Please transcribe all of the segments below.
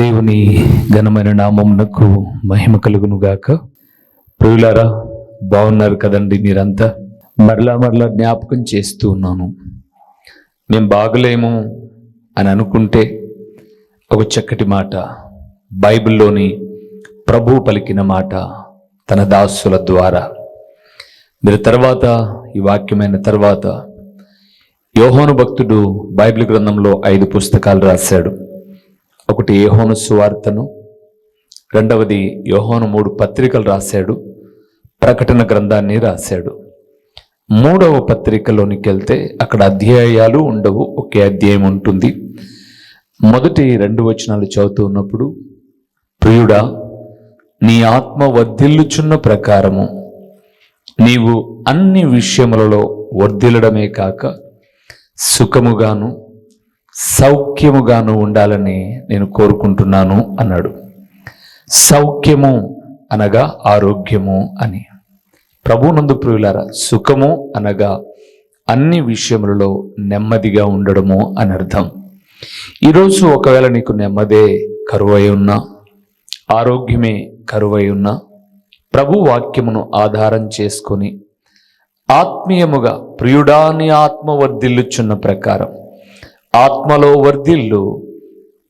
దేవుని ఘనమైన నామమునకు మహిమ కలుగును గాక. ప్రియులారా, బాగున్నారు కదండి మీరంతా? మరలా జ్ఞాపకం చేస్తూ ఉన్నాను. మేము బాగలేము అని అనుకుంటే ఒక చక్కటి మాట, బైబిల్లోని ప్రభువు పలికిన మాట తన దాసుల ద్వారా. మీరు తర్వాత ఈ వాక్యమైన తర్వాత యోహాను భక్తుడు బైబిల్ గ్రంథంలో 5 పుస్తకాలు రాశాడు. ఒకటి యోహాను సువార్తను, రెండవది యోహాను 3 పత్రికలు రాశాడు, ప్రకటన గ్రంథాన్ని రాశాడు. 3వ పత్రికలోనికి వెళ్తే అక్కడ అధ్యాయాలు ఉండవు, ఒకే అధ్యాయం ఉంటుంది. మొదటి 2 వచనాలు చదువుతూ ఉన్నప్పుడు, ప్రియుడా, నీ ఆత్మ వర్ధిల్లుచున్న ప్రకారము నీవు అన్ని విషయములలో వర్ధిల్లడమే కాక సుఖముగాను సౌఖ్యముగాను ఉండాలని నేను కోరుకుంటున్నాను అన్నాడు. సౌఖ్యము అనగా ఆరోగ్యము అని. ప్రభువునందు ప్రియులారా, సుఖము అనగా అన్ని విషయములలో నెమ్మదిగా ఉండడము అని అర్థం. ఈరోజు ఒకవేళ నీకు నెమ్మదే కరువై ఉన్నా, ఆరోగ్యమే కరువై ఉన్నా, ప్రభు వాక్యమును ఆధారం చేసుకొని ఆత్మీయముగా, ప్రియుడా నీ ఆత్మ వర్ధిల్లుచున్న ప్రకారం ఆత్మలో వర్ధిల్లు.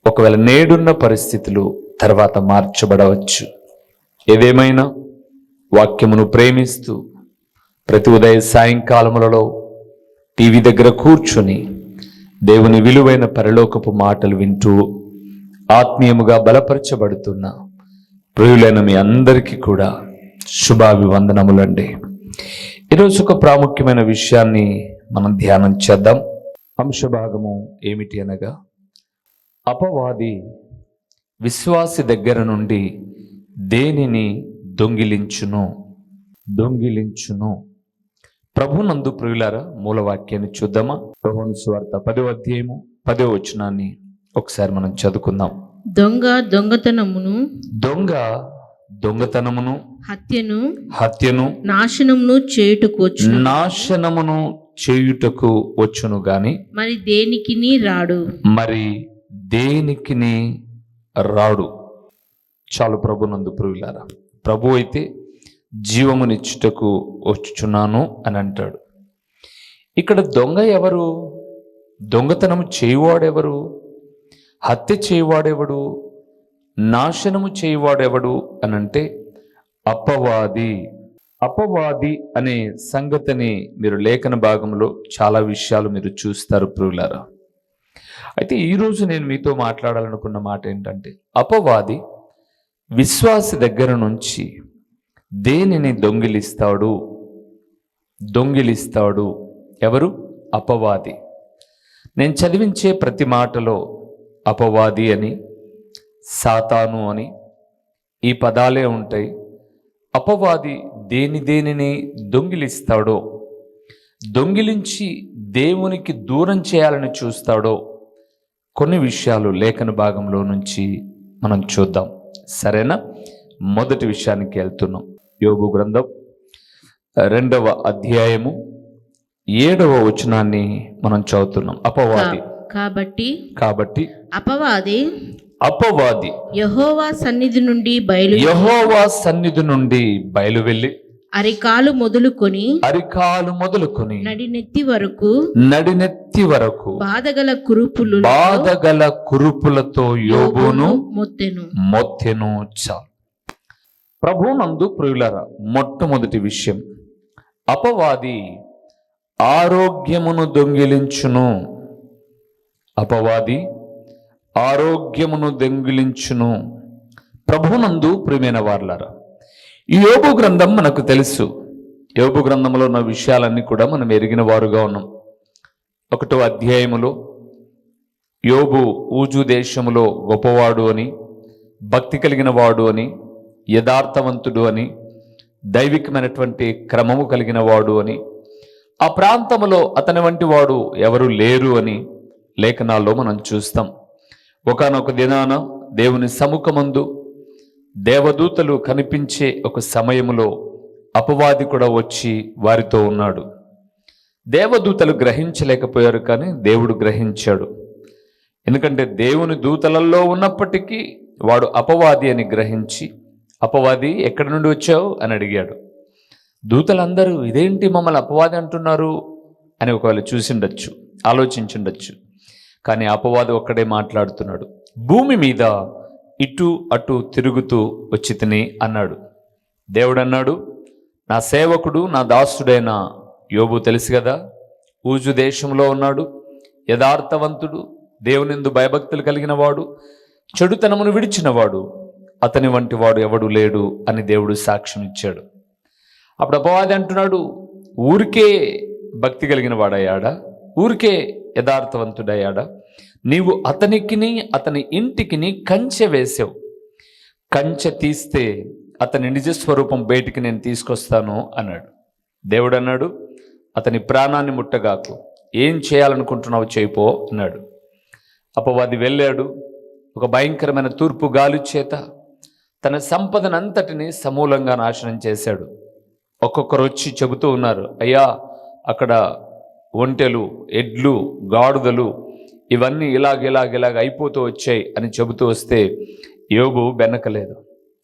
ఒకవేళ నేడున్న పరిస్థితులు తర్వాత మార్చబడవచ్చు. ఏదేమైనా వాక్యమును ప్రేమిస్తూ ప్రతి ఉదయ సాయంకాలములలో టీవీ దగ్గర కూర్చుని దేవుని విలువైన పరలోకపు మాటలు వింటూ ఆత్మీయముగా బలపరచబడుతున్న ప్రియులైన మీ అందరికీ కూడా శుభాభివందనములండి. ఈరోజు ఒక ప్రాముఖ్యమైన విషయాన్ని మనం ధ్యానం చేద్దాం. అంశభాగము ఏమిటి అనగా, అపవాది విశ్వాసి దగ్గర నుండి దేనిని దొంగిలించును. ప్రభునందు ప్రియులారా, మూలవాక్యాన్ని చూద్దామా? యోహాను సువార్త 10వ అధ్యాయము 10వ వచనాన్ని ఒకసారి మనం చదువుకుందాం. దొంగతనమును హత్యను నాశనమును చేయుటకు వచ్చును గాని మరి దేనికిని రాడు. చాలు. ప్రభునందు ప్రియులారా, ప్రభు అయితే జీవమునిచ్చుటకు వచ్చుచున్నాను అని అంటాడు. ఇక్కడ దొంగ ఎవరు? దొంగతనము చేయువాడెవరు? హత్య చేయువాడెవడు? నాశనము చేయువాడెవడు అనంటే అపవాది అనే సంగతిని మీరు లేఖన భాగంలో చాలా విషయాలు మీరు చూస్తారు ప్రియులారా. అయితే ఈరోజు నేను మీతో మాట్లాడాలనుకున్న మాట ఏంటంటే, అపవాది విశ్వాసి దగ్గర నుంచి దేనిని దొంగిలిస్తాడు? ఎవరు? అపవాది. నేను చదివించే ప్రతి మాటలో అపవాది అని, సాతాను అని ఈ పదాలే ఉంటాయి. అపవాది దేనిని దొంగిలిస్తాడో, దొంగిలించి దేవునికి దూరం చేయాలని చూస్తాడో, కొన్ని విషయాలు లేఖన భాగంలో నుంచి మనం చూద్దాం. సరేనా? మొదటి విషయానికి వెళ్తున్నాం. యోబు గ్రంథం 2వ అధ్యాయము 7వ వచనాన్ని మనం చదువుతున్నాం. అపవాది కాబట్టి అపవాది యెహోవా సన్నిధి నుండి బయలువెళ్ళి అరికాలు మొదలుకొని నడినెత్తి వరకు బాధగల కురుపులతో యోబును మొత్తెను. చాలు. ప్రభువునందు ప్రియులారా, మొట్టమొదటి విషయం, అపవాది ఆరోగ్యమును దొంగిలించును. ప్రభువునందు ప్రియమైన వారలారా, ఈ యోబు గ్రంథం మనకు తెలుసు. యోబు గ్రంథంలో ఉన్న విషయాలన్నీ కూడా మనం ఎరిగిన వారుగా ఉన్నాం. 1వ అధ్యాయములో యోబు ఊజు దేశములో గొప్పవాడు అని, భక్తి కలిగిన వాడు అని, యథార్థవంతుడు అని, దైవికమైనటువంటి క్రమము కలిగిన వాడు అని, ఆ ప్రాంతములో అతని వంటి వాడు ఎవరు లేరు అని లేఖనాల్లో మనం చూస్తాం. ఒకానొక దినాన దేవుని సముఖమందు దేవదూతలు కనిపించే ఒక సమయములో అపవాది కూడా వచ్చి వారితో ఉన్నాడు. దేవదూతలు గ్రహించలేకపోయారు, కానీ దేవుడు గ్రహించాడు. ఎందుకంటే దేవుని దూతలలో ఉన్నప్పటికీ వాడు అపవాది అని గ్రహించి, అపవాది ఎక్కడి నుండి వచ్చావు అని అడిగాడు. దూతలందరూ ఇదేంటి మమ్మల్ని అపవాది అంటున్నారు అని ఒకవేళ చూసిండొచ్చు, ఆలోచించుండొచ్చు. కానీ అపవాది ఒక్కడే మాట్లాడుతున్నాడు. భూమి మీద ఇటు అటు తిరుగుతూ వచ్చి తిని అన్నాడు. దేవుడు అన్నాడు, నా సేవకుడు నా దాసుడైన యోబు తెలుసు కదా, ఊజు దేశంలో ఉన్నాడు, యథార్థవంతుడు, దేవునిందు భయభక్తులు కలిగిన వాడు, చెడుతనమును విడిచినవాడు, అతని వంటి వాడు ఎవడు లేడు అని దేవుడు సాక్ష్యం ఇచ్చాడు. అప్పుడు అపవాది అంటున్నాడు, ఊరికే భక్తి కలిగిన వాడయ్యాడా, ఊరికే యథార్థవంతుడయ్యాడా, నీవు అతనికిని అతని ఇంటికిని కంచె వేసావు, కంచె తీస్తే అతని నిజస్వరూపం బయటికి నేను తీసుకొస్తాను అన్నాడు. దేవుడు అన్నాడు, అతని ప్రాణాన్ని ముట్టగాకు, ఏం చేయాలనుకుంటున్నావు చేయిపో అన్నాడు. అపవాది వెళ్ళాడు. ఒక భయంకరమైన తూర్పు గాలి చేత తన సంపదనంతటిని సమూలంగా నాశనం చేశాడు. ఒక్కొక్కరు వచ్చి చెబుతూ ఉన్నారు, అయ్యా అక్కడ ఒంటెలు, ఎడ్లు, గాడుదలు ఇవన్నీ ఇలాగ అయిపోతూ వచ్చాయి అని చెబుతూ వస్తే యోబు బెనకలేదు.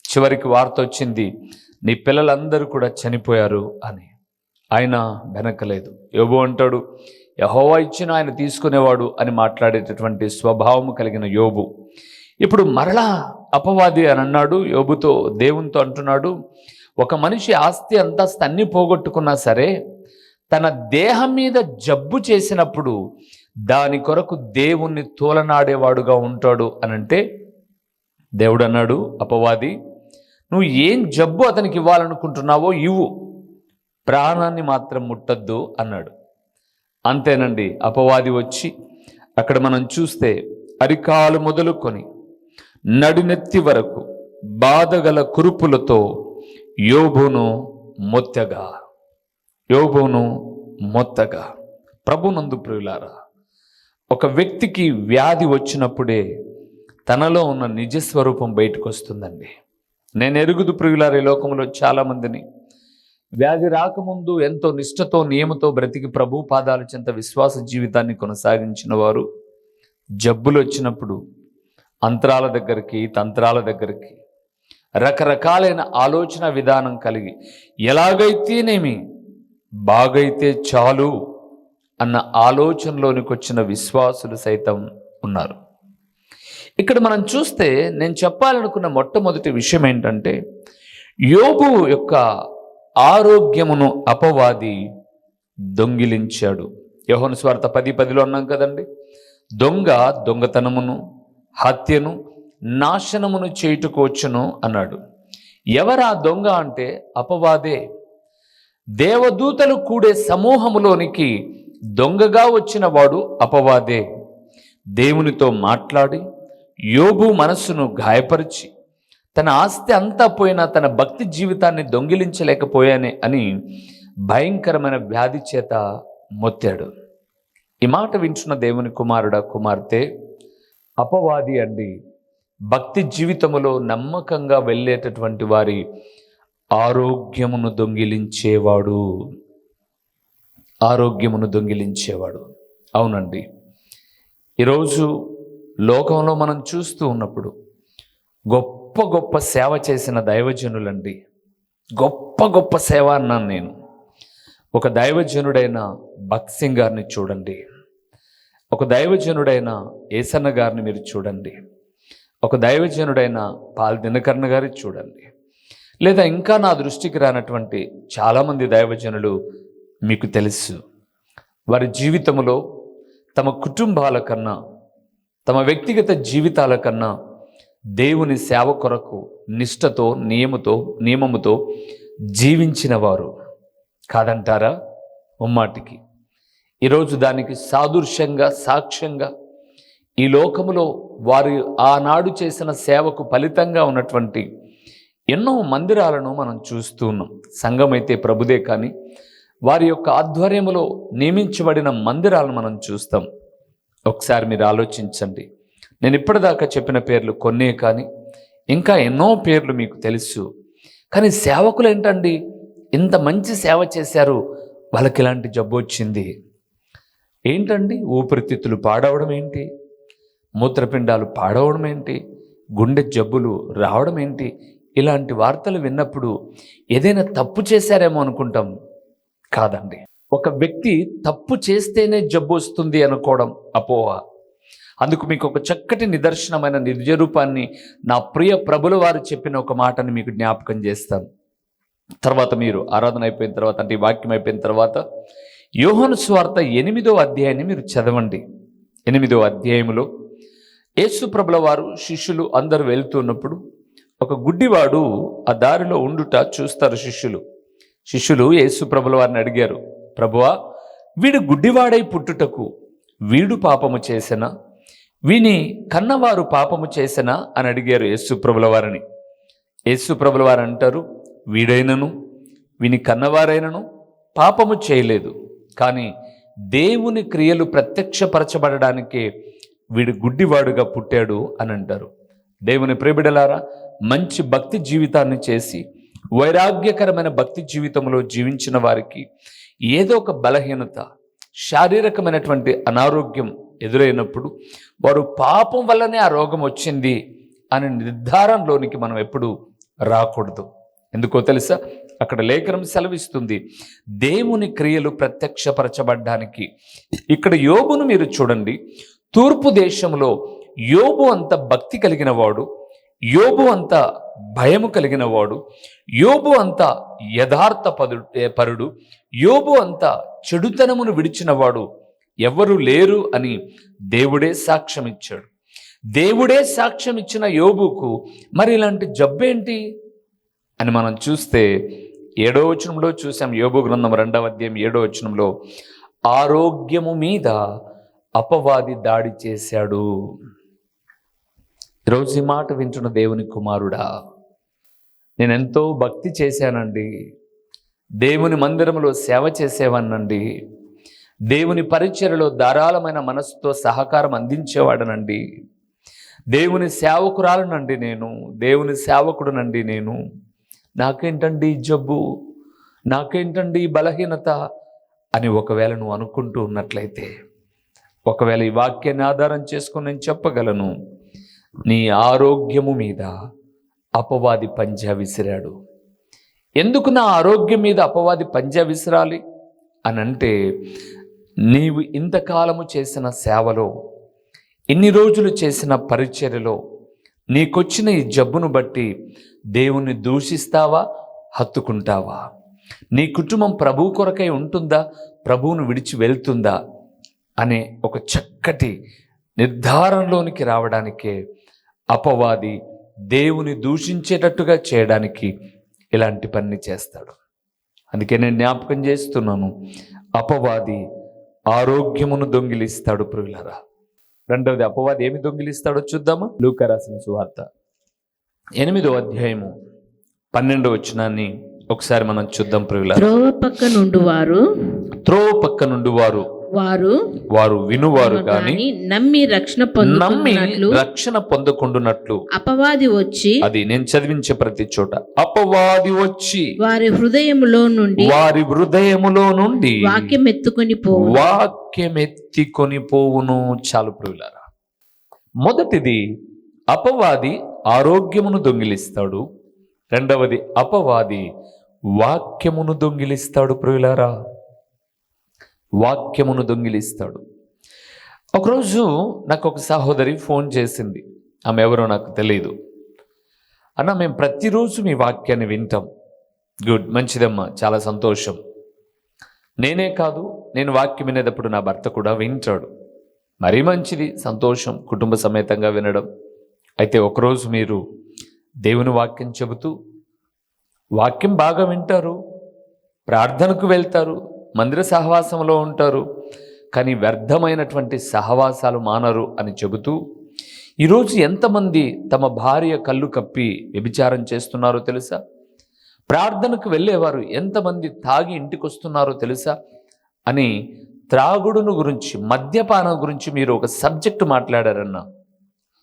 చివరికి వార్త వచ్చింది, నీ పిల్లలందరూ కూడా చనిపోయారు అని. ఆయన బెనకలేదు. యోబు అంటాడు, యెహోవా ఇచ్చిన ఆయన తీసుకునేవాడు అని మాట్లాడేటటువంటి స్వభావం కలిగిన యోబు ఇప్పుడు మరలా అపవాది అని అన్నాడు. యోబుతో, దేవునితో అంటున్నాడు, ఒక మనిషి ఆస్తి అంతస్తు అన్ని పోగొట్టుకున్నా సరే తన దేహం మీద జబ్బు చేసినప్పుడు దాని కొరకు దేవుణ్ణి తోలనాడేవాడుగా ఉంటాడు అనంటే, దేవుడు అన్నాడు, అపవాది నువ్వు ఏం జబ్బు అతనికి ఇవ్వాలనుకుంటున్నావో ఇవ్వు, ప్రాణాన్ని మాత్రం ముట్టద్దు అన్నాడు. అంతేనండి, అపవాది వచ్చి అక్కడ మనం చూస్తే అరికాలు మొదలుకొని నడినెత్తి వరకు బాధగల కురుపులతో యోబును మొత్తగా. ప్రభునందు ప్రియులారా, ఒక వ్యక్తికి వ్యాధి వచ్చినప్పుడే తనలో ఉన్న నిజస్వరూపం బయటకు వస్తుందండి. నేను ఎరుగుదు ప్రియులారా, ఈ లోకంలో చాలామందిని వ్యాధి రాకముందు ఎంతో నిష్ఠతో నియమతో బ్రతికి ప్రభు పాదాల చెంత విశ్వాస జీవితాన్ని కొనసాగించిన వారు జబ్బులు వచ్చినప్పుడు అంతరాల దగ్గరికి, తంత్రాల దగ్గరికి, రకరకాలైన ఆలోచన విధానం కలిగి ఎలాగైతేనేమి బాగైతే చాలు అన్న ఆలోచనలోనికి వచ్చిన విశ్వాసులు సైతం ఉన్నారు. ఇక్కడ మనం చూస్తే నేను చెప్పాలనుకున్న మొట్టమొదటి విషయం ఏంటంటే, యోబు యొక్క ఆరోగ్యమును అపవాది దొంగిలించాడు. యోహాను సువార్త 10:10 అన్నాం కదండి, దొంగతనమును, హత్యను, నాశనమును చేయుటకు వచ్చును అన్నాడు. ఎవరా దొంగ అంటే అపవాదే. దేవదూతలు కూడే సమూహములోనికి దొంగగా వచ్చిన వాడు అపవాదే. దేవునితో మాట్లాడి యోబు మనస్సును గాయపరిచి తన ఆస్తి అంతా పోయినా తన భక్తి జీవితాన్ని దొంగిలించలేకపోయానే అని భయంకరమైన వ్యాధి చేత మొత్తాడు. ఈ మాట వింటున్న దేవుని కుమారుడా, కుమార్తె, అపవాది అండి భక్తి జీవితములో నమ్మకంగా వెళ్ళేటటువంటి వారి ఆరోగ్యమును దొంగిలించేవాడు. అవునండి, ఈరోజు లోకంలో మనం చూస్తూ ఉన్నప్పుడు గొప్ప సేవ చేసిన దైవజనులండి, గొప్ప సేవ అన్నాను నేను. ఒక దైవజనుడైన భక్త్ సింగ్ గారిని చూడండి, ఒక దైవజనుడైన ఏసన్న గారిని మీరు చూడండి, ఒక దైవజనుడైన పాల్ దినకర్ణ గారిని చూడండి, లేదా ఇంకా నా దృష్టికి రానటువంటి చాలామంది దైవజనులు మీకు తెలుసు. వారి జీవితంలో తమ కుటుంబాల కన్నా, తమ వ్యక్తిగత జీవితాల కన్నా దేవుని సేవ కొరకు నిష్ఠతో, నియమముతో జీవించిన వారు కాదంటారా? ముమ్మాటికి ఈరోజు దానికి సాదృశ్యంగా, సాక్ష్యంగా ఈ లోకములో వారు ఆనాడు చేసిన సేవకు ఫలితంగా ఉన్నటువంటి ఎన్నో మందిరాలను మనం చూస్తూ ఉన్నాం. సంఘం అయితే ప్రభుదే, కానీ వారి యొక్క ఆధ్వర్యములో నియమించబడిన మందిరాలను మనం చూస్తాం. ఒకసారి మీరు ఆలోచించండి. నేను ఇప్పటిదాకా చెప్పిన పేర్లు కొన్నే, కానీ ఇంకా ఎన్నో పేర్లు మీకు తెలుసు. కానీ సేవకులు ఏంటండి, ఇంత మంచి సేవ చేశారు, వాళ్ళకి ఇలాంటి జబ్బు వచ్చింది ఏంటండి? ఊపిరితిత్తులు పాడవడం ఏంటి, మూత్రపిండాలు పాడవడం ఏంటి, గుండె జబ్బులు రావడం ఏంటి, ఇలాంటి వార్తలు విన్నప్పుడు ఏదైనా తప్పు చేశారేమో అనుకుంటాం. కాదండి. ఒక వ్యక్తి తప్పు చేస్తేనే జబ్బు వస్తుంది అనుకోవడం అపోహ. అందుకు మీకు ఒక చక్కటి నిదర్శనమైన నిజ రూపాన్ని నా ప్రియ ప్రభుల వారు చెప్పిన ఒక మాటని మీకు జ్ఞాపకం చేస్తాను. తర్వాత మీరు ఆరాధన అయిపోయిన తర్వాత, అంటే ఈ వాక్యం అయిపోయిన తర్వాత యోహాను సువార్త 8వ అధ్యాయాన్ని మీరు చదవండి. 8వ అధ్యాయంలో యేసు ప్రభుల వారు శిష్యులు అందరూ వెళ్తున్నప్పుడు ఒక గుడ్డివాడు ఆ దారిలో ఉండుట చూస్తారు శిష్యులు యేసు ప్రభుల వారిని అడిగారు, ప్రభువా, వీడు గుడ్డివాడై పుట్టుటకు వీడు పాపము చేసెనా, వీని కన్నవారు పాపము చేసెనా అని అడిగారు యేసు ప్రభుల వారిని. యేసు ప్రభుల వారు అంటారు, వీడైనను వీని కన్నవారైనను పాపము చేయలేదు, కానీ దేవుని క్రియలు ప్రత్యక్షపరచబడడానికే వీడు గుడ్డివాడుగా పుట్టాడు అని అంటారు. దేవుని ప్రియబిడ్డలారా, మంచి భక్తి జీవితాన్ని చేసి వైరాగ్యకరమైన భక్తి జీవితంలో జీవించిన వారికి ఏదో ఒక బలహీనత, శారీరకమైనటువంటి అనారోగ్యం ఎదురైనప్పుడు వారు పాపం వల్లనే ఆ రోగం వచ్చింది అనే నిర్ధారణలోనికి మనం ఎప్పుడు రాకూడదు. ఎందుకో తెలుసా? అక్కడ లేఖనం సెలవిస్తుంది, దేవుని క్రియలు ప్రత్యక్షపరచబడ్డానికి. ఇక్కడ యోబును మీరు చూడండి. తూర్పు దేశంలో యోబు అంత భక్తి కలిగిన వాడు, యోబు అంత భయము కలిగిన వాడు, యోబు అంత యథార్థ పరుడు, యోబు అంత చెడుతనమును విడిచినవాడు ఎవరు లేరు అని దేవుడే సాక్ష్యం ఇచ్చాడు. దేవుడే సాక్ష్యం ఇచ్చిన యోబుకు మరి ఇలాంటి జబ్బేంటి అని మనం చూస్తే 7వ వచనంలో చూసాం. యోబు గ్రంథం 2వ అధ్యాయం 7వ వచనంలో ఆరోగ్యము మీద అపవాది దాడి చేశాడు. ఈరోజు ఈ మాట వింటున్న దేవుని కుమారుడా, నేనెంతో భక్తి చేశానండి, దేవుని మందిరంలో సేవ చేసేవాడినండి, దేవుని పరిచర్యలో ధారాళమైన మనసుతో సహకారం అందించేవాడనండి, దేవుని సేవకురాలనండి నేను, దేవుని సేవకుడునండి నేను, నాకేంటండి ఈ జబ్బు, నాకేంటండి ఈ బలహీనత అని ఒకవేళ నువ్వు అనుకుంటూ ఉన్నట్లయితే, ఒకవేళ ఈ వాక్యాన్ని ఆధారం చేసుకుని నేను చెప్పగలను, నీ ఆరోగ్యము మీద అపవాది పంజా విసిరాడు. ఎందుకు నా ఆరోగ్యం మీద అపవాది పంజా విసిరాలి అని అంటే, నీవు ఇంతకాలము చేసిన సేవలో, ఇన్ని రోజులు చేసిన పరిచర్యలో నీకొచ్చిన ఈ జబ్బును బట్టి దేవుణ్ణి దూషిస్తావా, హత్తుకుంటావా? నీ కుటుంబం ప్రభువు కొరకై ఉంటుందా, ప్రభువును విడిచి వెళ్తుందా అనే ఒక చక్కటి నిర్ధారణలోనికి రావడానికే అపవాది దేవుని దూషించేటట్టుగా చేయడానికి ఇలాంటి పని చేస్తాడు. అందుకే నేను జ్ఞాపకం చేస్తున్నాను, అపవాది ఆరోగ్యమును దొంగిలిస్తాడు. ప్రియులారా, రెండవది అపవాది ఏమి దొంగిలిస్తాడో చూద్దామా? లూకా రాసిన సువార్త 8వ అధ్యాయము 12వ వచనాన్ని ఒకసారి మనం చూద్దాం. ప్రియులారా, త్రోవ పక్క నుండి వారు వినువారు గాని నమ్మి రక్షణ పొందకుండునట్లు అపవాది వచ్చి, అది నేను చదివించే ప్రతి చోట, అపవాది వచ్చి వారి హృదయములో నుండి వాక్యమెత్తుకొని పోవును. చాలు ప్రియులారా, మొదటిది అపవాది ఆరోగ్యమును దొంగిలిస్తాడు, రెండవది అపవాది వాక్యమును దొంగిలిస్తాడు. ప్రియులారా, వాక్యమును దొంగిలిస్తాడు. ఒకరోజు నాకు ఒక సహోదరి ఫోన్ చేసింది. ఆమె ఎవరో నాకు తెలియదు. అన్న, మేము ప్రతిరోజు మీ వాక్యాన్ని వింటాం. గుడ్, మంచిదమ్మా, చాలా సంతోషం. నేనే కాదు, నేను వాక్యం వినేటప్పుడు నా భర్త కూడా వింటాడు. మరీ మంచిది, సంతోషం, కుటుంబ సమేతంగా వినడం. అయితే ఒకరోజు మీరు దేవుని వాక్యం చెబుతూ వాక్యం బాగా వింటారు, ప్రార్థనకు వెళ్తారు, మందిర సహవాసంలో ఉంటారు, కానీ వ్యర్థమైనటువంటి సహవాసాలు మానరు అని చెబుతూ, ఈరోజు ఎంతమంది తమ భార్య కళ్ళు కప్పి వ్యభిచారం చేస్తున్నారో తెలుసా? ప్రార్థనకు వెళ్ళేవారు ఎంతమంది తాగి ఇంటికి వస్తున్నారో తెలుసా అని త్రాగుడును గురించి, మద్యపానం గురించి మీరు ఒక సబ్జెక్టు మాట్లాడారన్నా.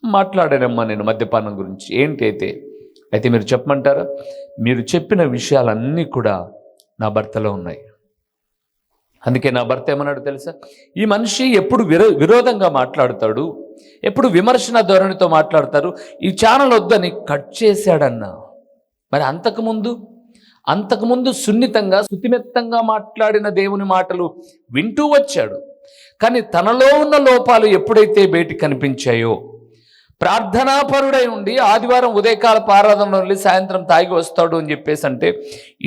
మాట్లాడానమ్మా నేను మద్యపానం గురించి. ఏంటి అయితే మీరు చెప్పమంటారా? మీరు చెప్పిన విషయాలన్నీ కూడా నా భర్తలో ఉన్నాయి. అందుకే నా భర్త ఏమన్నాడు తెలుసా? ఈ మనిషి ఎప్పుడు విరోధంగా మాట్లాడతాడు, ఎప్పుడు విమర్శన ధోరణితో మాట్లాడతారు. ఈ ఛానల్ వద్దని కట్ చేశాడన్నా. మరి అంతకుముందు సున్నితంగా శుతిమెత్తంగా మాట్లాడిన దేవుని మాటలు వింటూ వచ్చాడు. కానీ తనలో ఉన్న లోపాలు ఎప్పుడైతే బయటికి కనిపించాయో, ప్రార్థనాపరుడై ఉండి ఆదివారం ఉదయకాల ఆరాధనలో వెళ్ళి సాయంత్రం తాగి వస్తాడు అని చెప్పేసి అంటే,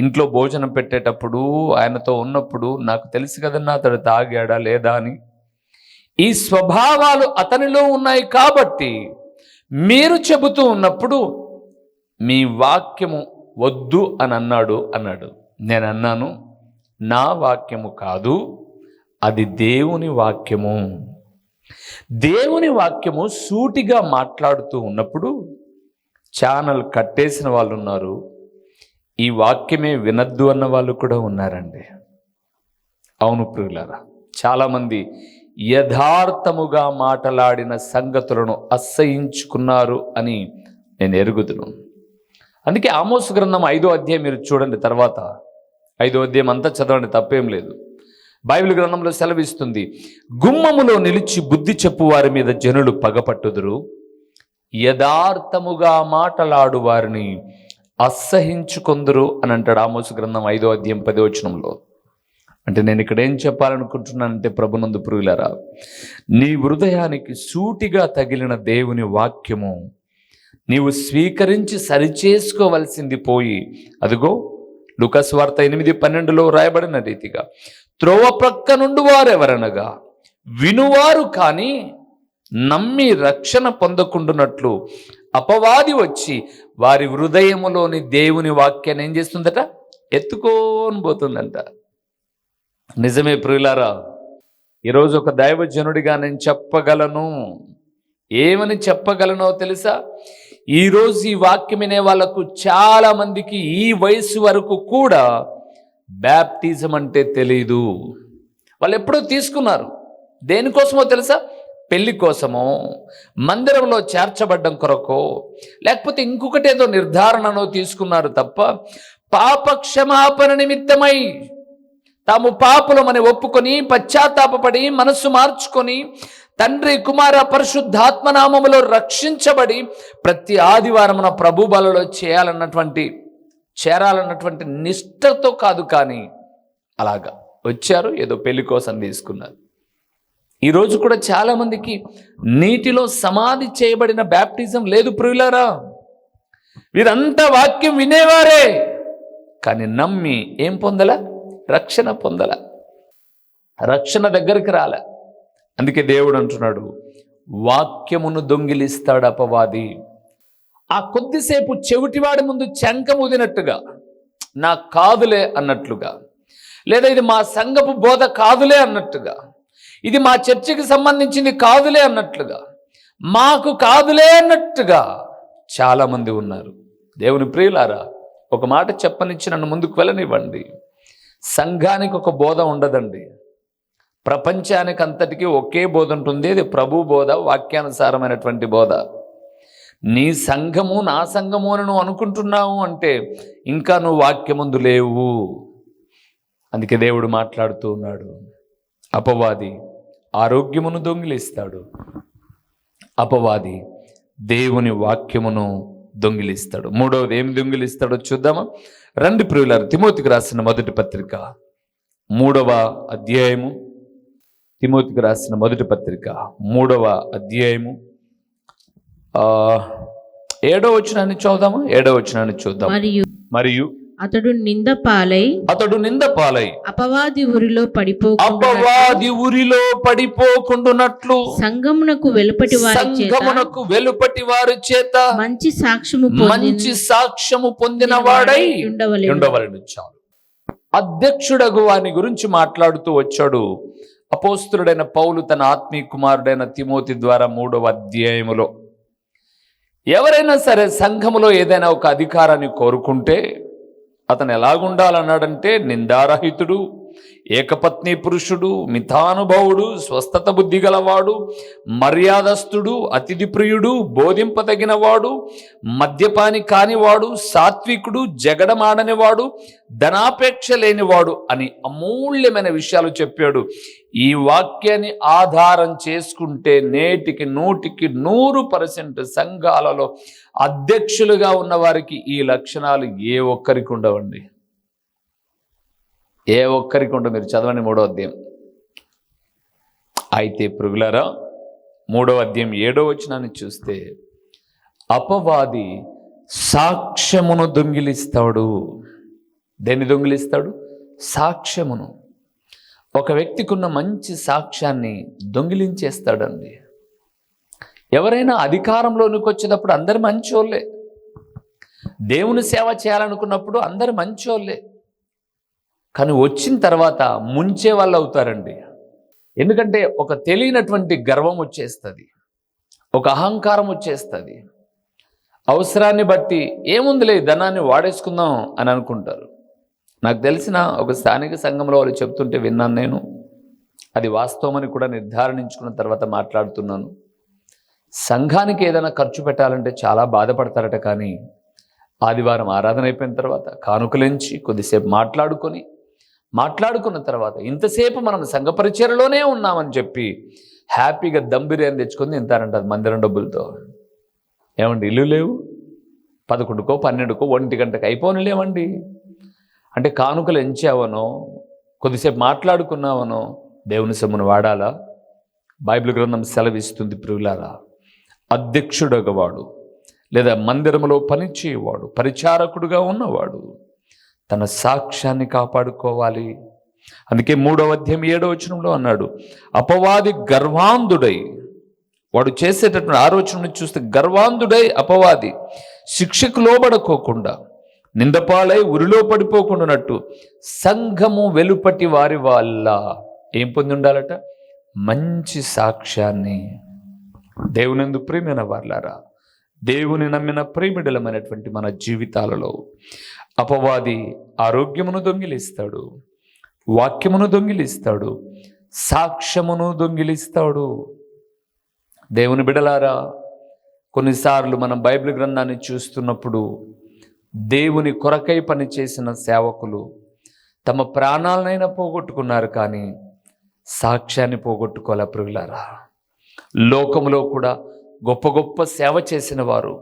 ఇంట్లో భోజనం పెట్టేటప్పుడు ఆయనతో ఉన్నప్పుడు నాకు తెలుసు కదన్నా అతడు తాగాడా లేదా అని. ఈ స్వభావాలు అతనిలో ఉన్నాయి కాబట్టి మీరు చెబుతూ ఉన్నప్పుడు మీ వాక్యము వద్దు అని అన్నాడు. నేను అన్నాను, నా వాక్యము కాదు, అది దేవుని వాక్యము. దేవుని వాక్యము సూటిగా మాట్లాడుతూ ఉన్నప్పుడు ఛానల్ కట్టేసిన వాళ్ళు ఉన్నారు, ఈ వాక్యమే వినద్దు అన్న వాళ్ళు కూడా ఉన్నారండి. అవును ప్రియులారా, చాలామంది యథార్థముగా మాట్లాడిన సంగతులను అసహించుకున్నారు అని నేను ఎరుగుదును. అందుకే ఆమోసు గ్రంథం 5వ అధ్యాయం మీరు చూడండి, తర్వాత 5వ అధ్యాయం అంతా చదవండి, తప్పేం లేదు. బైబిల్ గ్రంథంలో సెలవిస్తుంది, గుమ్మములో నిలిచి బుద్ధి చెప్పు వారి మీద జనులు పగపట్టుదురు, యథార్థముగా మాటలాడు వారిని అసహించుకొందురు అని అంటాడు ఆమోసు గ్రంథం 5వ అధ్యాయం 10వ వచనంలో. అంటే నేను ఇక్కడ ఏం చెప్పాలనుకుంటున్నానంటే, ప్రభునందు ప్రియులారా, నీ హృదయానికి సూటిగా తగిలిన దేవుని వాక్యము నీవు స్వీకరించి సరిచేసుకోవలసింది పోయి, అదిగో లూకాసు వార్త 8:12లో రాయబడిన రీతిగా, త్రోవ ప్రక్క నుండి వారెవరనగా వినువారు కానీ నమ్మి రక్షణ పొందకుండునట్లు అపవాది వచ్చి వారి హృదయములోని దేవుని వాక్యాన్ని ఏం చేస్తుందట, ఎత్తుకొని పోతుందంట. నిజమే ప్రియులారా, ఈరోజు ఒక దైవజనుడిగా నేను చెప్పగలను. ఏమని చెప్పగలనో తెలుసా? ఈరోజు ఈ వాక్యం వినే వాళ్ళకు చాలా మందికి ఈ వయసు వరకు కూడా బ్యాప్టిజం అంటే తెలీదు. వాళ్ళు ఎప్పుడో తీసుకున్నారు. దేనికోసమో తెలుసా? పెళ్లి కోసమో, మందిరంలో చేర్చబడ్డం కొరకో, లేకపోతే ఇంకొకటి ఏదో నిర్ధారణనో తీసుకున్నారు తప్ప పాప క్షమాపణ నిమిత్తమై తాము పాపులమని ఒప్పుకొని పశ్చాత్తాపపడి మనస్సు మార్చుకొని తండ్రి కుమార పరిశుద్ధాత్మనామములో రక్షించబడి ప్రతి ఆదివారమున ప్రభు బలలో చేరాలన్నటువంటి నిష్ఠతో కాదు, కానీ అలాగా వచ్చారు, ఏదో పెళ్లి కోసం తీసుకున్నారు. ఈరోజు కూడా చాలామందికి నీటిలో సమాధి చేయబడిన బ్యాప్టిజం లేదు ప్రియులారా. వీరంతా వాక్యం వినేవారే, కానీ నమ్మి ఏం పొందలా? రక్షణ పొందలా, రక్షణ దగ్గరికి రాలే. అందుకే దేవుడు అంటున్నాడు, వాక్యమును దొంగిలిస్తాడు అపవాది. ఆ కొద్దిసేపు చెవిటివాడి ముందు చెంక ముదినట్టుగా, నా కాదులే అన్నట్లుగా, లేదా ఇది మా సంఘపు బోధ కాదులే అన్నట్టుగా, ఇది మా చర్చికి సంబంధించింది కాదులే అన్నట్లుగా, మాకు కాదులే అన్నట్టుగా చాలామంది ఉన్నారు. దేవుని ప్రియులారా, ఒక మాట చెప్పనిచ్చి నన్ను ముందుకు వెళ్ళనివ్వండి. సంఘానికి ఒక బోధ ఉండదండి. ప్రపంచానికి అంతటికీ ఒకే బోధ ఉంటుంది, అది ప్రభు బోధ, వాక్యానుసారమైనటువంటి బోధ. నీ సంఘము నా సంఘము అని నువ్వు అనుకుంటున్నావు అంటే ఇంకా నువ్వు వాక్యమందు లేవు. అందుకే దేవుడు మాట్లాడుతూ ఉన్నాడు, అపవాది ఆరోగ్యమును దొంగిలిస్తాడు, అపవాది దేవుని వాక్యమును దొంగిలిస్తాడు. మూడవది ఏం దొంగిలిస్తాడో చూద్దామా? రండి ప్రియులారు, తిమోతికి రాసిన మొదటి పత్రిక 3వ అధ్యాయము, తిమోతికి రాసిన మొదటి పత్రిక 3వ అధ్యాయము 7వ వచనాన్ని చదువుదామా? 7వ వచనాన్ని చూద్దాం. మరియు అతడు నింద పాలై అపవాది ఊరిలో పడిపోకుండునట్లు సంఘమునకు వెలుపటి వారి చేత మంచి సాక్ష్యము పొందిన వాడై ఉండవలెను. చాలు. అధ్యక్షుడగు వాని గురించి మాట్లాడుతూ వచ్చాడు అపోస్తులుడైన పౌలు తన ఆత్మీయ కుమారుడైన తిమోతి ద్వారా 3వ అధ్యాయములో. ఎవరైనా సరే సంఘములో ఏదైనా ఒక అధికారాన్ని కోరుకుంటే అతను ఎలాగుండాలన్నాడంటే, నిందారహితుడు, ఏకపత్ని పురుషుడు, మితానుభవుడు, స్వస్థత బుద్ధి గలవాడు, మర్యాదస్తుడు, అతిథి ప్రియుడు, బోధింపదగినవాడు, మద్యపాని కానివాడు, సాత్వికుడు, జగడమాడనివాడు, ధనాపేక్ష లేనివాడు అని అమూల్యమైన విషయాలు చెప్పాడు. ఈ వాక్యాన్ని ఆధారం చేసుకుంటే నేటికి 100% సంఘాలలో అధ్యక్షులుగా ఉన్న వారికి ఈ లక్షణాలు ఏ ఒక్కరికి ఉండవండి. ఏ ఒక్కరికి ఉండవు. మీరు చదవండి 3వ అధ్యాయం. అయితే ప్రుగులారా 3వ అధ్యాయం 7వ వచనాన్ని చూస్తే అపవాది సాక్ష్యమును దొంగిలిస్తాడు. దేన్ని దొంగిలిస్తాడు? సాక్ష్యమును. ఒక వ్యక్తికి ఉన్న మంచి సాక్ష్యాన్ని దొంగిలించేస్తాడండి. ఎవరైనా అధికారంలోనికి వచ్చేటప్పుడు అందరు మంచోళ్ళే, దేవుని సేవ చేయాలనుకున్నప్పుడు అందరు మంచోళ్ళే, కానీ వచ్చిన తర్వాత ముంచే వాళ్ళు అవుతారండి. ఎందుకంటే ఒక తెలియనటువంటి గర్వం వచ్చేస్తుంది, ఒక అహంకారం వచ్చేస్తుంది. అవసరాన్ని బట్టి ఏముందిలే ధనాన్ని వాడేసుకుందాం అని అనుకుంటారు. నాకు తెలిసిన ఒక స్థానిక సంఘంలో వాళ్ళు చెప్తుంటే విన్నాను నేను. అది వాస్తవమని కూడా నిర్ధారించుకున్న తర్వాత మాట్లాడుతున్నాను. సంఘానికి ఏదైనా ఖర్చు పెట్టాలంటే చాలా బాధపడతారట, కానీ ఆదివారం ఆరాధన అయిపోయిన తర్వాత కానుకలించి కొద్దిసేపు మాట్లాడుకున్న తర్వాత ఇంతసేపు మనం సంఘ పరిచర్యలోనే ఉన్నామని చెప్పి హ్యాపీగా దమ్ బిర్యానీ తెచ్చుకొని తింటారంట మందిరం డబ్బులతో. ఏమండి, ఇల్లు లేవు, 11కో 12కో 1 గంటకు అయిపోనిలేమండి. అంటే కానుకలు ఎంచావనో కొద్దిసేపు మాట్లాడుకున్నావనో దేవుని సొమ్మును వాడాలా? బైబిల్ గ్రంథం సెలవిస్తుంది ప్రియులారా, అధ్యక్షుడగవాడు లేదా మందిరంలో పనిచేయవాడు, పరిచారకుడుగా ఉన్నవాడు తన సాక్ష్యాన్ని కాపాడుకోవాలి. అందుకే 3వ అధ్యాయం 7వ వచనంలో అన్నాడు, అపవాది గర్వాంధుడై, వాడు చేసేటటువంటి ఆలోచనను చూస్తే గర్వాంధుడై అపవాది శిక్షకు లోబడుకోకుండా నిందపాలై ఉరిలో పడిపోకుండానట్టు సంఘము వెలుపటి వారి వల్ల ఏం పొంది ఉండాలట? మంచి సాక్ష్యాన్ని. దేవునందు ప్రియమైన వారలారా, దేవుని నమ్మిన ప్రియమిడలమైనటువంటి మన జీవితాలలో అపవాది ఆరోగ్యమును దొంగిలిస్తాడు, వాక్యమును దొంగిలిస్తాడు, సాక్ష్యమును దొంగిలిస్తాడు. దేవుని బిడలారా, కొన్నిసార్లు మనం బైబిల్ గ్రంథాన్ని చూస్తున్నప్పుడు దేవుని కొరకై పనిచేసిన సేవకులు తమ ప్రాణాలనైనా పోగొట్టుకున్నారు, కానీ సాక్ష్యాన్ని పోగొట్టుకోలే ప్రియులారా. లోకములో కూడా గొప్ప గొప్ప సేవ చేసిన వారు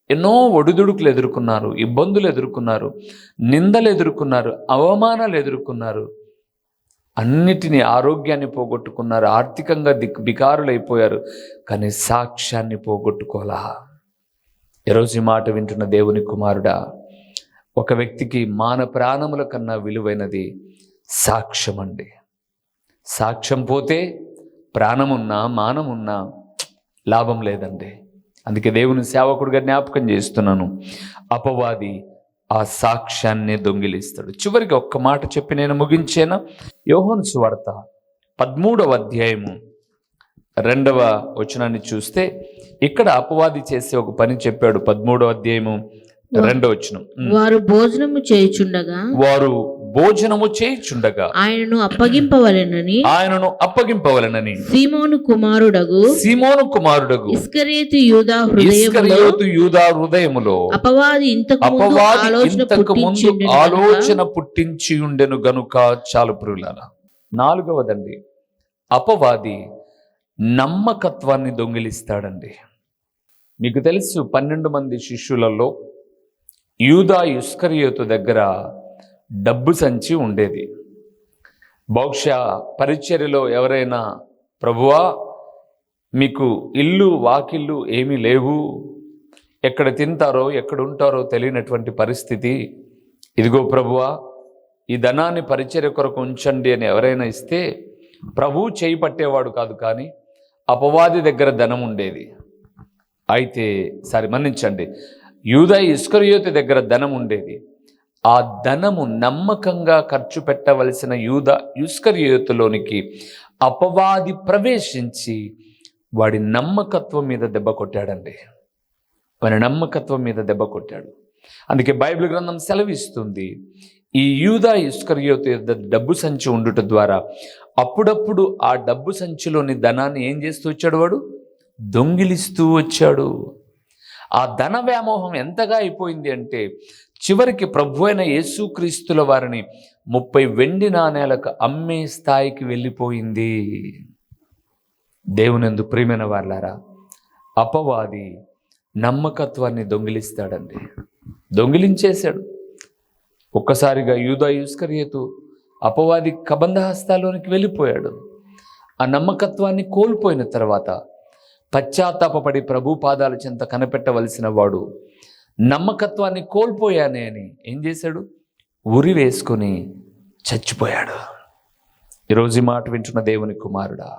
ఎన్నో ఒడిదుడుకులు ఎదుర్కొన్నారు, ఇబ్బందులు ఎదుర్కొన్నారు, నిందలు ఎదుర్కొన్నారు, అవమానాలు ఎదుర్కొన్నారు, అన్నిటినీ ఆరోగ్యాన్ని పోగొట్టుకున్నారు, ఆర్థికంగా బికారులైపోయారు, కానీ సాక్ష్యాన్ని పోగొట్టుకోలా. ఈరోజు ఈ మాట వింటున్న దేవుని కుమారుడా, ఒక వ్యక్తికి మాన ప్రాణముల కన్నా విలువైనది సాక్ష్యం అండి. సాక్ష్యం పోతే ప్రాణమున్నా మానమున్నా లాభం లేదండి. అందుకే దేవుని సేవకుడిగా జ్ఞాపకం చేస్తున్నాను, అపవాది ఆ సాక్ష్యాన్ని దొంగిలిస్తాడు. చివరికి ఒక్క మాట చెప్పి నేను ముగించేనా? యోహాను సువార్త 13వ అధ్యాయము 2వ వచనాన్ని చూస్తే ఇక్కడ అపవాది చేసే ఒక పని చెప్పాడు. 13వ అధ్యాయము 2వ వచనం, వారు భోజనము చేయుచుండగా ఆయనను అప్పగింపవలెనని సీమోను కుమారుడగు ఇస్కరియోతు యూదా హృదయములో అపవాది ఇంతకు ముందు ఆలోచన పుట్టించి ఉండెను గనుక. చాలు ప్రియులారా. 4వదండి, అపవాది నమ్మకత్వాన్ని దొంగిలిస్తాడండి. మీకు తెలుసు, 12 మంది శిష్యులలో యూదా ఇస్కరియోతు దగ్గర డబ్బు సంచి ఉండేది. బహుశా పరిచర్యలో ఎవరైనా, ప్రభువా మీకు ఇల్లు వాకిళ్ళు ఏమీ లేవు, ఎక్కడ తింటారో ఎక్కడ ఉంటారో తెలియనటువంటి పరిస్థితి, ఇదిగో ప్రభువా ఈ ధనాన్ని పరిచర్య కొరకు ఉంచండి అని ఎవరైనా ఇస్తే ప్రభువు చేయి పట్టేవాడు కాదు, కానీ అపవాది దగ్గర ధనం ఉండేది. అయితే మన్నించండి, యూదా ఇస్కరియోతు దగ్గర ధనం ఉండేది. ఆ ధనము నమ్మకంగా ఖర్చు పెట్టవలసిన యూదా ఇస్కరియోతులోనికి అపవాది ప్రవేశించి వాడి నమ్మకత్వం మీద దెబ్బ కొట్టాడండి. వాడి నమ్మకత్వం మీద దెబ్బ కొట్టాడు. అందుకే బైబిల్ గ్రంథం సెలవిస్తుంది, ఈ యూదా ఇస్కరియోతు యొద్ద డబ్బు సంచి ఉండుట ద్వారా అప్పుడప్పుడు ఆ డబ్బు సంచిలోని ధనాన్ని ఏం చేస్తూ వచ్చాడు? వాడు దొంగిలిస్తూ వచ్చాడు. ఆ ధన వ్యామోహం ఎంతగా అయిపోయింది అంటే చివరికి ప్రభువైన యేసుక్రీస్తుల వారిని 30 వెండి నాణేలకు అమ్మే స్థాయికి వెళ్ళిపోయింది. దేవునందు ప్రియమైన వారలారా, అపవాది నమ్మకత్వాన్ని దొంగిలిస్తాడండి. దొంగిలించేశాడు. ఒక్కసారిగా యూదా ఇస్కరియోతు అపవాది కబంధ హస్తాలోనికి వెళ్ళిపోయాడు. ఆ నమ్మకత్వాన్ని కోల్పోయిన తర్వాత పశ్చాత్తాపపడి ప్రభు పాదాల చెంత కనిపెట్టవలసిన వాడు నమ్మకత్వాన్ని కోల్పోయానే అని ఏం చేశాడు? ఉరి వేసుకొని చచ్చిపోయాడు. ఈరోజు ఈ మాట వింటున్న దేవుని కుమారుడా,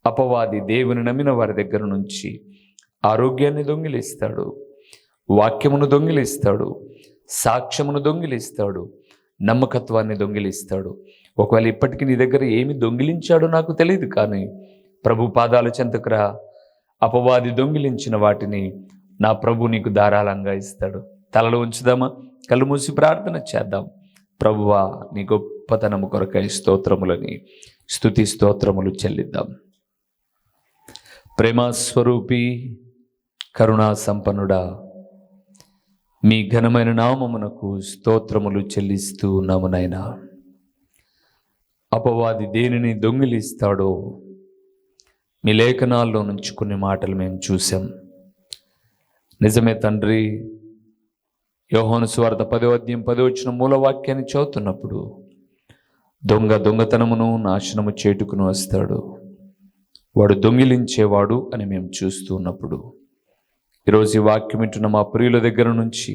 అపవాది దేవుని నమ్మిన వారి దగ్గర నుంచి ఆరోగ్యాన్ని దొంగిలిస్తాడు, వాక్యమును దొంగిలిస్తాడు, సాక్ష్యమును దొంగిలిస్తాడు, నమ్మకత్వాన్ని దొంగిలిస్తాడు. ఒకవేళ ఇప్పటికీ నీ దగ్గర ఏమి దొంగిలించాడో నాకు తెలియదు, కానీ ప్రభు పాదాల చెంతకురా, అపవాది దొంగిలించిన వాటిని నా ప్రభు నీకు ధారాళంగా ఇస్తాడు. తలలో ఉంచుదామా? కళ్ళు మూసి ప్రార్థన చేద్దాం. ప్రభువా, నీ గొప్పతనము కొరకై స్తోత్రములని స్తుతి స్తోత్రములు చెల్లిద్దాం. ప్రేమస్వరూపి, కరుణా సంపన్నుడా, మీ ఘనమైన నామమునకు స్తోత్రములు చెల్లిస్తూ ఉన్నాము నాయనా. అపవాది దేనిని దొంగిలిస్తాడో మీ లేఖనాల్లో నుంచి కొన్ని మాటలు మేము చూసాం. నిజమే తండ్రి. యోహాను సువార్త 10వ అధ్యాయం 10వ వచనం మూలవాక్యాన్ని చదువుతున్నప్పుడు దొంగతనమును నాశనము చేటుకుని వస్తాడు, వాడు దొంగిలించేవాడు అని మేము చూస్తూ ఉన్నప్పుడు, ఈరోజు ఈ వాక్యం వింటున్న మా ప్రియుల దగ్గర నుంచి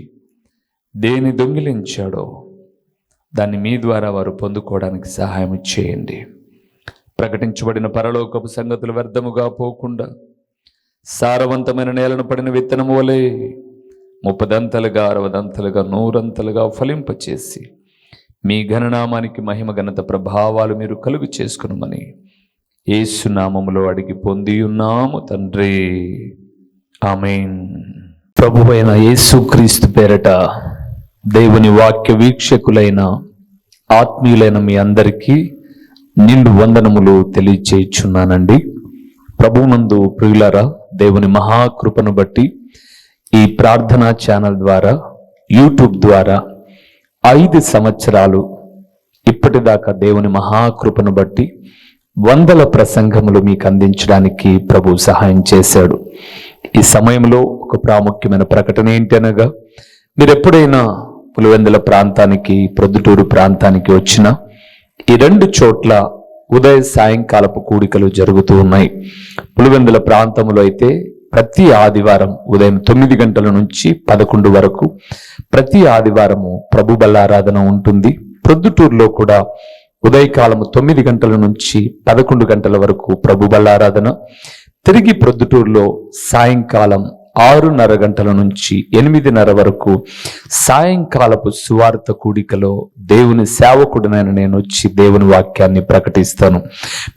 దేని దొంగిలించాడో దాన్ని మీ ద్వారా వారు పొందుకోవడానికి సహాయం చేయండి. ప్రకటించబడిన పరలోకపు సంగతులు వ్యర్థముగా పోకుండా సారవంతమైన నేలను పడిన విత్తనము వలె 30 దంతలుగా 60 దంతలుగా 100 అంతలుగా ఫలింపచేసి మీ ఘననామానికి మహిమ ఘనత ప్రభావాలు మీరు కలుగు చేసుకునమని యేసు నామములో అడిగి పొంది ఉన్నాము తండ్రి, ఆమేన్. ప్రభువైన యేసుక్రీస్తు పేరట దేవుని వాక్య వీక్షకులైన ఆత్మీయులైన మీ అందరికీ నిండు వందనములు తెలియచేయుచున్నానండి. ప్రభువునందు ప్రియులారా, దేవుని మహాకృపను బట్టి ఈ ప్రార్థనా ఛానల్ ద్వారా, యూట్యూబ్ ద్వారా 5 సంవత్సరాలు ఇప్పటిదాకా దేవుని మహాకృపను బట్టి 100 ప్రసంగములు మీకు అందించడానికి ప్రభు సహాయం చేశాడు. ఈ సమయంలో ఒక ప్రాముఖ్యమైన ప్రకటన ఏంటి అనగా, మీరు ఎప్పుడైనా పులివెందుల ప్రాంతానికి, ప్రొద్దుటూరు ప్రాంతానికి వచ్చినా ఈ 2 చోట్ల ఉదయ సాయంకాలపు కూడికలు జరుగుతూ ఉన్నాయి. పులివెందుల ప్రాంతంలో అయితే ప్రతి ఆదివారం ఉదయం 9 గంటల నుంచి 11 వరకు ప్రతి ఆదివారము ప్రభు బల్లారాధన ఉంటుంది. ప్రొద్దుటూరులో కూడా ఉదయకాలము 9 గంటల నుంచి 11 గంటల వరకు ప్రభు బల్లారాధన. తిరిగి ప్రొద్దుటూరులో సాయంకాలం 6:30 గంటల నుంచి 8:30 వరకు సాయంకాలపు సువార్త కూడికలో దేవుని సేవకుడినైన నేను వచ్చి దేవుని వాక్యాన్ని ప్రకటిస్తాను.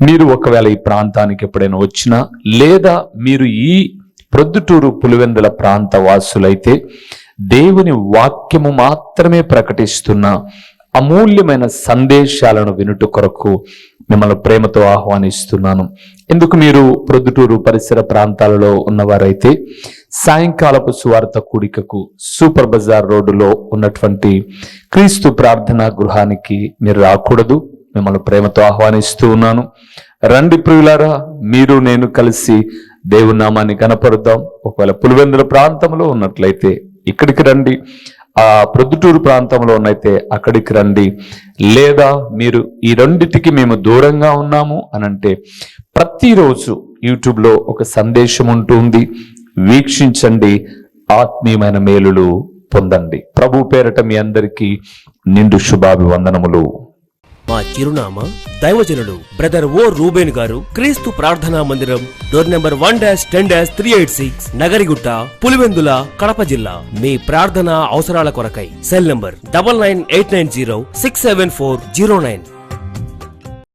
మీరు ఒకవేళ ఈ ప్రాంతానికి ఎప్పుడైనా వచ్చినా, లేదా మీరు ఈ ప్రొద్దుటూరు పులివెందుల ప్రాంత వాసులైతే దేవుని వాక్యము మాత్రమే ప్రకటిస్తున్న అమూల్యమైన సందేశాలను వినుట కొరకు మిమ్మల్ని ప్రేమతో ఆహ్వానిస్తున్నాను. ఎందుకు మీరు ప్రొద్దుటూరు పరిసర ప్రాంతాలలో ఉన్నవారైతే సాయంకాలపు సువార్త కూడికకు సూపర్ బజార్ రోడ్డులో ఉన్నటువంటి క్రీస్తు ప్రార్థనా గృహానికి మీరు రాకూడదు. మిమ్మల్ని ప్రేమతో ఆహ్వానిస్తూ ఉన్నాను. రండి ప్రియులారా, మీరు నేను కలిసి దేవుని నామాన్ని కనపరుద్దాం. ఒకవేళ పులివెందుల ప్రాంతంలో ఉన్నట్లయితే ఇక్కడికి రండి, ఆ ప్రొద్దుటూరు ప్రాంతంలో ఉన్నైతే అక్కడికి రండి. లేదా మీరు ఈ రెండిటికి మేము దూరంగా ఉన్నాము అనంటే ప్రతిరోజు యూట్యూబ్లో ఒక సందేశం ఉంటుంది, వీక్షించండి, ఆత్మీయమైన మేలులు పొందండి. ప్రభు పేరట మీ అందరికీ నిండు శుభాభివందనములు. మా చిరునామా దైవజనుడు బ్రదర్ ఓ రూబేన్ గారు, క్రీస్తు ప్రార్థనా మందిరం, డోర్ నెంబర్ 1-10-386, నగరిగుట్ట, పులివెందుల, కడప జిల్లా. మీ ప్రార్థనా అవసరాల కొరకై సెల్ నంబర్ 9989067409.